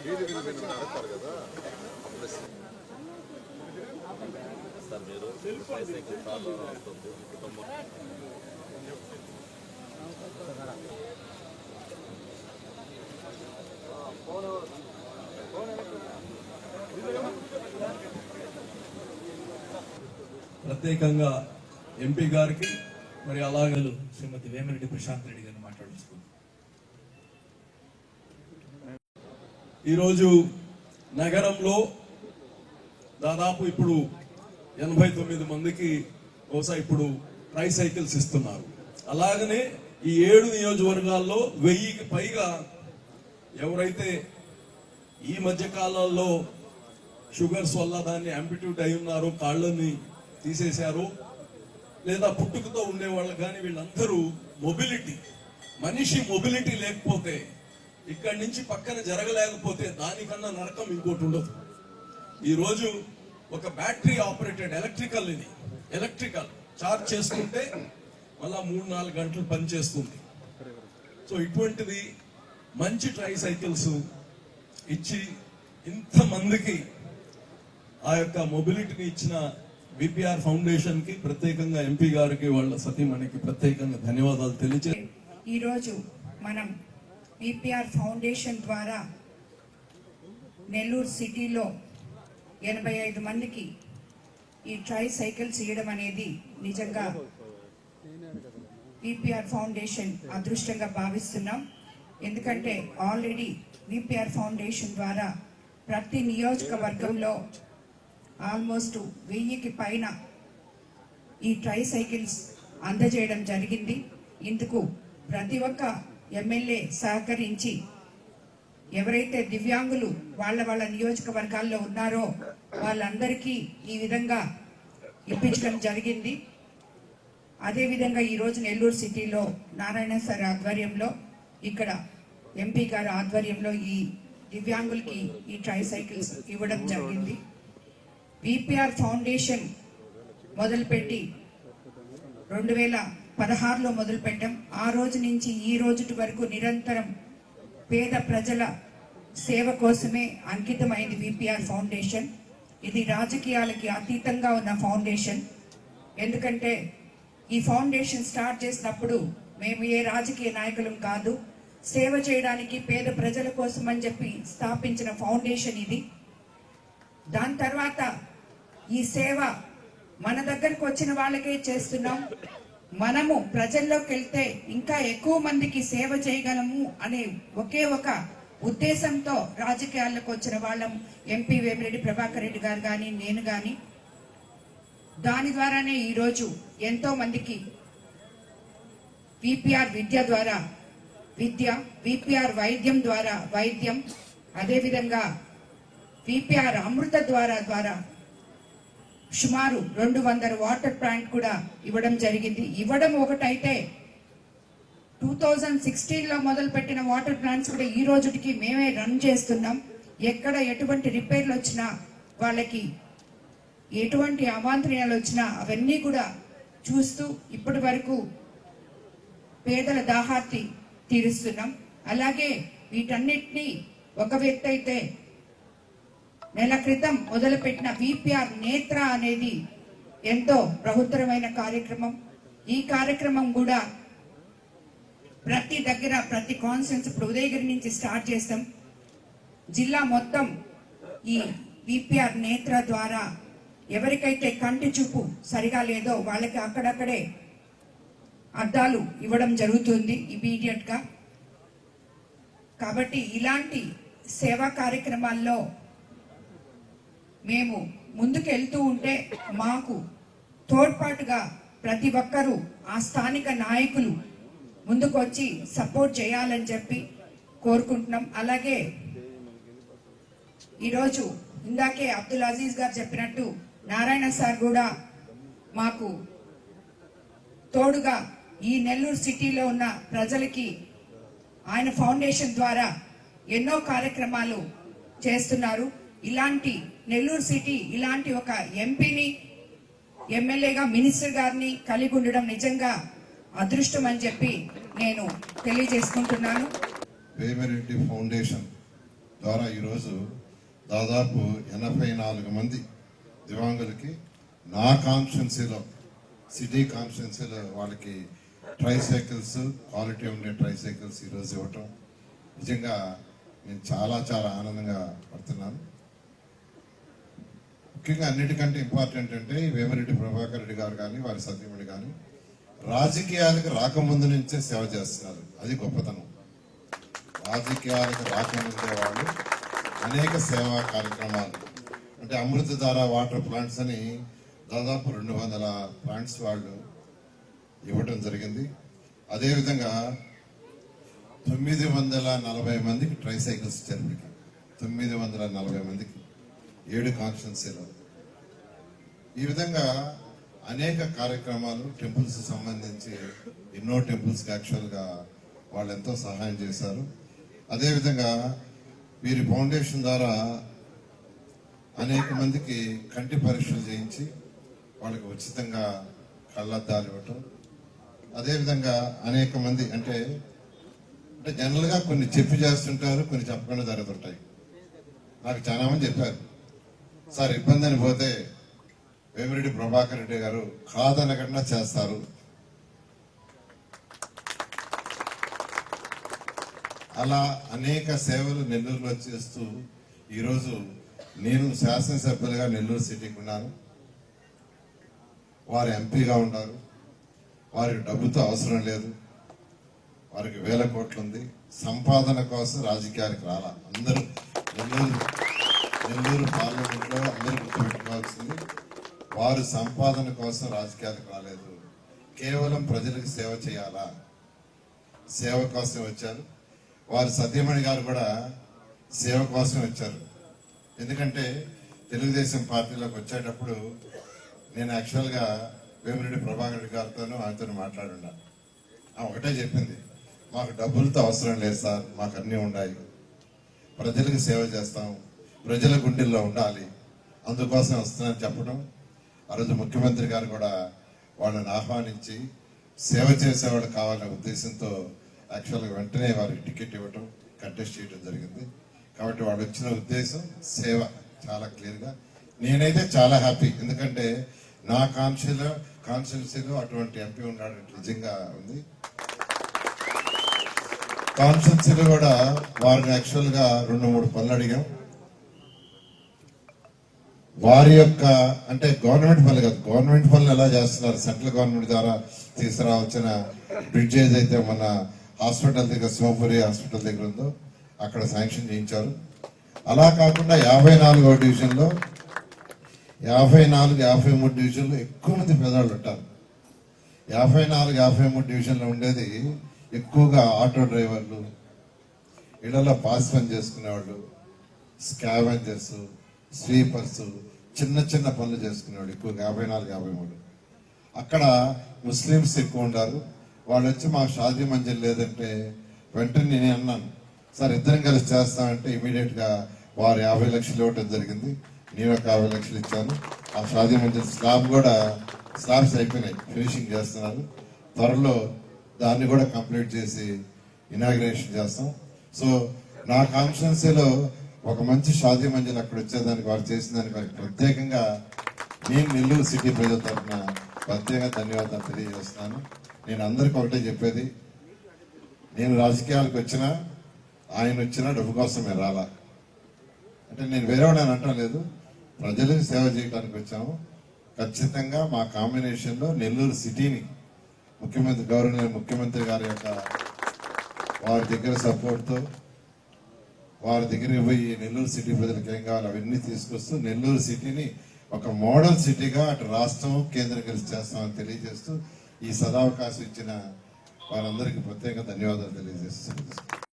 ప్రత్యేకంగా ఎంపీ గారికి మరి అలాగే శ్రీమతి వేమిరెడ్డి ప్రశాంత్ రెడ్డి గారిని మాట్లాడుచుకున్నాం. ఈరోజు నగరంలో దాదాపు ఇప్పుడు 89 మందికి బహుశా ఇప్పుడు ట్రై సైకిల్స్ ఇస్తున్నారు. అలాగనే ఈ 7 నియోజకవర్గాల్లో 1000కి పైగా ఎవరైతే ఈ మధ్య కాలంలో షుగర్స్ వల్ల దాన్ని అంపిట్యూట్ అయి ఉన్నారో, కాళ్ళని తీసేశారు, లేదా పుట్టుకతో ఉండేవాళ్ళు కానీ వీళ్ళందరూ మనిషి మొబిలిటీ లేకపోతే, ఇక్కడి నుంచి పక్కన జరగలేకపోతే దానికన్నా నరకం ఇంకోటి ఉండదు. ఈరోజు ఒక బ్యాటరీ ఆపరేటెడ్ ఎలక్ట్రికల్ చార్జ్ చేసుకుంటే మళ్ళా 3-4 గంటలు పనిచేస్తుంది. సో ఇటువంటిది మంచి ట్రై సైకిల్స్ ఇచ్చి ఇంతమందికి ఆ యొక్క మొబిలిటీని ఇచ్చిన విపిఆర్ ఫౌండేషన్ కి, ప్రత్యేకంగా ఎంపీ గారికి, వాళ్ళ సతీమణికి ప్రత్యేకంగా ధన్యవాదాలు తెలియజే. ఈరోజు మనం విపిఆర్ ఫౌండేషన్ ద్వారా నెల్లూరు సిటీలో 85 మందికి ఈ ట్రై సైకిల్స్ ఇవ్వడం అనేది నిజంగా విపిఆర్ ఫౌండేషన్ అదృష్టంగా భావిస్తున్నాం. ఎందుకంటే ఆల్రెడీ విపిఆర్ ఫౌండేషన్ ద్వారా ప్రతి నియోజకవర్గంలో ఆల్మోస్ట్ 1000కి పైన ఈ ట్రై సైకిల్స్ అందజేయడం జరిగింది. ఇందుకు ప్రతి ఒక్క ఎమ్మెల్యే సహకరించి ఎవరైతే దివ్యాంగులు వాళ్ళ నియోజకవర్గాల్లో ఉన్నారో వాళ్ళందరికీ ఈ విధంగా ఇప్పించడం జరిగింది. అదేవిధంగా ఈరోజు నెల్లూరు సిటీలో నారాయణ సార్ ఆధ్వర్యంలో, ఇక్కడ ఎంపీ గారి ఆధ్వర్యంలో ఈ దివ్యాంగులకి ఈ ట్రై సైకిల్స్ ఇవ్వడం జరిగింది. విపిఆర్ ఫౌండేషన్ మొదలుపెట్టి 2016లో మొదలుపెట్టాం. ఆ రోజు నుంచి ఈ రోజు వరకు నిరంతరం పేద ప్రజల సేవ కోసమే అంకితమైంది విపిఆర్ ఫౌండేషన్. ఇది రాజకీయాలకి అతీతంగా ఉన్న ఫౌండేషన్. ఎందుకంటే ఈ ఫౌండేషన్ స్టార్ట్ చేసినప్పుడు మేము ఏ రాజకీయ నాయకులం కాదు, సేవ చేయడానికి పేద ప్రజల కోసం అని చెప్పి స్థాపించిన ఫౌండేషన్ ఇది. దాని తర్వాత ఈ సేవ మన దగ్గరకు వచ్చిన వాళ్ళకే చేస్తున్నాం. మనము ప్రజల్లోకి వెళ్తే ఇంకా ఎక్కువ మందికి సేవ చేయగలము అనే ఒకే ఒక ఉద్దేశంతో రాజకీయాల్లోకి వచ్చిన వాళ్ళం ఎంపీ వేమిరెడ్డి ప్రభాకర్ రెడ్డి గారు కానీ, నేను కానీ. దాని ద్వారానే ఈరోజు ఎంతో మందికి విపిఆర్ విద్య ద్వారా విపిఆర్ వైద్యం ద్వారా వైద్యం, అదేవిధంగా విపిఆర్ అమృత ద్వారా సుమారు 200 వాటర్ ప్లాంట్ కూడా ఇవ్వడం జరిగింది. ఇవ్వడం ఒకటైతే 2016లో మొదలుపెట్టిన వాటర్ ప్లాంట్స్ కూడా ఈ రోజుకి మేమే రన్ చేస్తున్నాం. ఎక్కడ ఎటువంటి రిపేర్లు వచ్చినా, వాళ్ళకి ఎటువంటి అవాంతర్యాలు వచ్చినా అవన్నీ కూడా చూస్తూ ఇప్పటి వరకు పేదల దాహార్తి తీరుస్తున్నాం. అలాగే వీటన్నిటినీ ఒక వ్యక్తి అయితే నెల క్రితం మొదలుపెట్టిన విపిఆర్ నేత్ర అనేది ఎంతో బృహత్తరమైన కార్యక్రమం. ఈ కార్యక్రమం కూడా ప్రతి దగ్గర, ప్రతి కాన్స్టిట్యూన్సీ, ఇప్పుడు ఉదయగిరి నుంచి స్టార్ట్ చేస్తాం, జిల్లా మొత్తం ఈ విపిఆర్ నేత్ర ద్వారా ఎవరికైతే కంటి చూపు సరిగా లేదో వాళ్ళకి అక్కడక్కడే అద్దాలు ఇవ్వడం జరుగుతుంది ఇమీడియట్ గా. కాబట్టి ఇలాంటి సేవా కార్యక్రమాల్లో మేము ముందుకు వెళ్తూ ఉంటే మాకు తోడ్పాటుగా ప్రతి ఒక్కరూ ఆ స్థానిక నాయకులు ముందుకు వచ్చి సపోర్ట్ చేయాలని చెప్పి కోరుకుంటున్నాం. అలాగే ఈరోజు ఇందాకే అబ్దుల్ అజీజ్ గారు చెప్పినట్టు నారాయణ సార్ కూడా మాకు తోడుగా ఈ నెల్లూరు సిటీలో ఉన్న ప్రజలకి ఆయన ఫౌండేషన్ ద్వారా ఎన్నో కార్యక్రమాలు చేస్తున్నారు. ఇలాంటి నెల్లూరు సిటీ ఇలాంటి ఒక ఎంపీని, ఎమ్మెల్యేగా, మినిస్టర్ గారిని కలిగి ఉండడం నిజంగా అదృష్టం అని చెప్పి నేను తెలియజేసుకుంటున్నాను. వేమిరెడ్డి ఫౌండేషన్ ద్వారా ఈరోజు దాదాపు 84 మంది దివ్యాంగులకి నా కాన్స్టిట్యున్సీలో సిటీ కాన్స్టిట్యున్సీలో వాళ్ళకి ట్రైసైకిల్స్, క్వాలిటీ ఉండే ట్రైసైకిల్స్ ఈరోజు ఇవ్వటం నిజంగా నేను చాలా చాలా ఆనందంగా పడుతున్నాను. ముఖ్యంగా అన్నిటికంటే ఇంపార్టెంట్ అంటే వేమిరెడ్డి ప్రభాకర్ రెడ్డి గారు కానీ వారి సతీమణి కానీ రాజకీయాలకు రాకముందు నుంచే సేవ చేస్తున్నారు. అది గొప్పతనం. రాజకీయాలకు రాకముందే వాళ్ళు అనేక సేవా కార్యక్రమాలు అంటే అమృతధార వాటర్ ప్లాంట్స్ అని దాదాపు 200 ప్లాంట్స్ వాళ్ళు ఇవ్వటం జరిగింది. అదేవిధంగా 940 మందికి ట్రైసైకిల్స్ ఇచ్చారు. 940 మందికి 7 కాన్స్టిట్యున్సీలో. ఈ విధంగా అనేక కార్యక్రమాలు టెంపుల్స్ సంబంధించి ఎన్నో టెంపుల్స్కి యాక్చువల్గా వాళ్ళు ఎంతో సహాయం చేశారు. అదేవిధంగా వీరి ఫౌండేషన్ ద్వారా అనేక మందికి కంటి పరీక్షలు చేయించి వాళ్ళకి ఉచితంగా కళ్ళద్దాలు ఇవ్వటం. అదేవిధంగా అనేక మంది అంటే జనరల్గా కొన్ని చెప్పి చేస్తుంటారు, కొన్ని చెప్పకుండా జరుగుతుంటాయి. నాకు చాలా మంది చెప్పారు, సార్ ఇబ్బంది అని పోతే వేమిరెడ్డి ప్రభాకర్ రెడ్డి గారు కాదనకుండా చేస్తారు. అలా అనేక సేవలు నెల్లూరులో చేస్తూ ఈరోజు నేను శాసనసభ్యులుగా నెల్లూరు సిటీకి ఉన్నాను. వారు ఎంపీగా ఉన్నారు. వారికి డబ్బుతో అవసరం లేదు. వారికి 1000 కోట్లు ఉంది. సంపాదన కోసం రాజకీయాలకు రాలా. అందరూ నెల్లూరు పార్లమెంట్లో అందరూ గుర్తుపెట్టుకోవాల్సింది, వారు సంపాదన కోసం రాజకీయాలకు రాలేదు. కేవలం ప్రజలకు సేవ చేయాలా, సేవ కోసం వచ్చారు. వారి సత్యమణి గారు కూడా సేవ కోసం వచ్చారు. ఎందుకంటే తెలుగుదేశం పార్టీలోకి వచ్చేటప్పుడు నేను యాక్చువల్గా వేమిరెడ్డి ప్రభాకర్ రెడ్డి గారితోనూ ఆయనతో మాట్లాడున్నా. ఒకటే చెప్పింది, మాకు డబ్బులతో అవసరం లేదు సార్, మాకు అన్నీ ఉన్నాయి, ప్రజలకు సేవ చేస్తాం, ప్రజల గుండెల్లో ఉండాలి, అందుకోసం వస్తున్నానని చెప్పడం. ఆ రోజు ముఖ్యమంత్రి గారు కూడా వాళ్ళని ఆహ్వానించి సేవ చేసేవాళ్ళు కావాలనే ఉద్దేశంతో యాక్చువల్గా వెంటనే వారికి టికెట్ ఇవ్వటం, కంటెస్ట్ చేయడం జరిగింది. కాబట్టి వాళ్ళు వచ్చిన ఉద్దేశం సేవ చాలా క్లియర్గా. నేనైతే చాలా హ్యాపీ, ఎందుకంటే నా కాన్స్టిట్యున్సీలో అటువంటి ఎంపీ ఉన్నాడు నిజంగా ఉంది. కాన్స్టిట్యున్సీలో కూడా వారిని యాక్చువల్గా 2-3 పనులు అడిగాం. వారి యొక్క అంటే గవర్నమెంట్ పనులు కాదు, గవర్నమెంట్ పనులు ఎలా చేస్తున్నారు, సెంట్రల్ గవర్నమెంట్ ద్వారా తీసుకురావచ్చిన బ్రిడ్జ్ ఏదైతే మన హాస్పిటల్ దగ్గర శివపురి హాస్పిటల్ దగ్గర ఉందో అక్కడ శాంక్షన్ చేయించారు. అలా కాకుండా 54వ డివిజన్లో 54-53 డివిజన్లో ఎక్కువ మంది పేదవాళ్ళు ఉంటారు. 54-53 డివిజన్లో ఉండేది ఎక్కువగా ఆటో డ్రైవర్లు, ఇళ్లలో పాస్ పని చేసుకునేవాళ్ళు, స్కావెంజర్స్, స్వీపర్స్, చిన్న చిన్న పనులు చేసుకునేవాళ్ళు ఎక్కువగా 54-53. అక్కడ ముస్లిమ్స్ ఎక్కువ ఉంటారు. వాళ్ళు వచ్చి మాకు షాదీ మంజిల్ లేదంటే వెంటనే నేను అన్నాను, సార్ ఇద్దరం కలిసి చేస్తామంటే ఇమీడియట్ గా వారు 50 లక్షలు ఇవ్వటం జరిగింది. నేను ఒక 50 లక్షలు ఇచ్చాను. ఆ షాదీ మంజిల్ స్లాబ్స్ అయిపోయినాయి, ఫినిషింగ్ చేస్తున్నారు. త్వరలో దాన్ని కూడా కంప్లీట్ చేసి ఇనాగ్రేషన్ చేస్తాం. సో నా కాన్స్టిట్యున్సీలో ఒక మంచి షాదీ మంజిల్ అక్కడ వచ్చేదానికి వారు చేసిన దానికి వారికి ప్రత్యేకంగా నేను నెల్లూరు సిటీ ప్రజల తరఫున ప్రత్యేక ధన్యవాదాలు తెలియజేస్తున్నాను. నేను అందరికీ ఒకటే చెప్పేది, నేను రాజకీయాలకు వచ్చినా ఆయన వచ్చినా డబ్బు కోసమే రాలా. అంటే నేను వేరేవాడు అని అంటం లేదు, ప్రజలకు సేవ చేయడానికి వచ్చాము. ఖచ్చితంగా మా కాంబినేషన్లో నెల్లూరు సిటీని గౌరవనీయ ముఖ్యమంత్రి గారి యొక్క వారి దగ్గర సపోర్ట్తో వారి దగ్గరికి పోయి నెల్లూరు సిటీ ప్రజలకు ఏం కావాలి అవన్నీ తీసుకొస్తూ నెల్లూరు సిటీని ఒక మోడల్ సిటీగా అటు రాష్ట్రం కేంద్రం కలిసి చేస్తామని తెలియజేస్తూ ఈ సదావకాశం ఇచ్చిన వారందరికీ ప్రత్యేక ధన్యవాదాలు తెలియజేస్తున్నాను.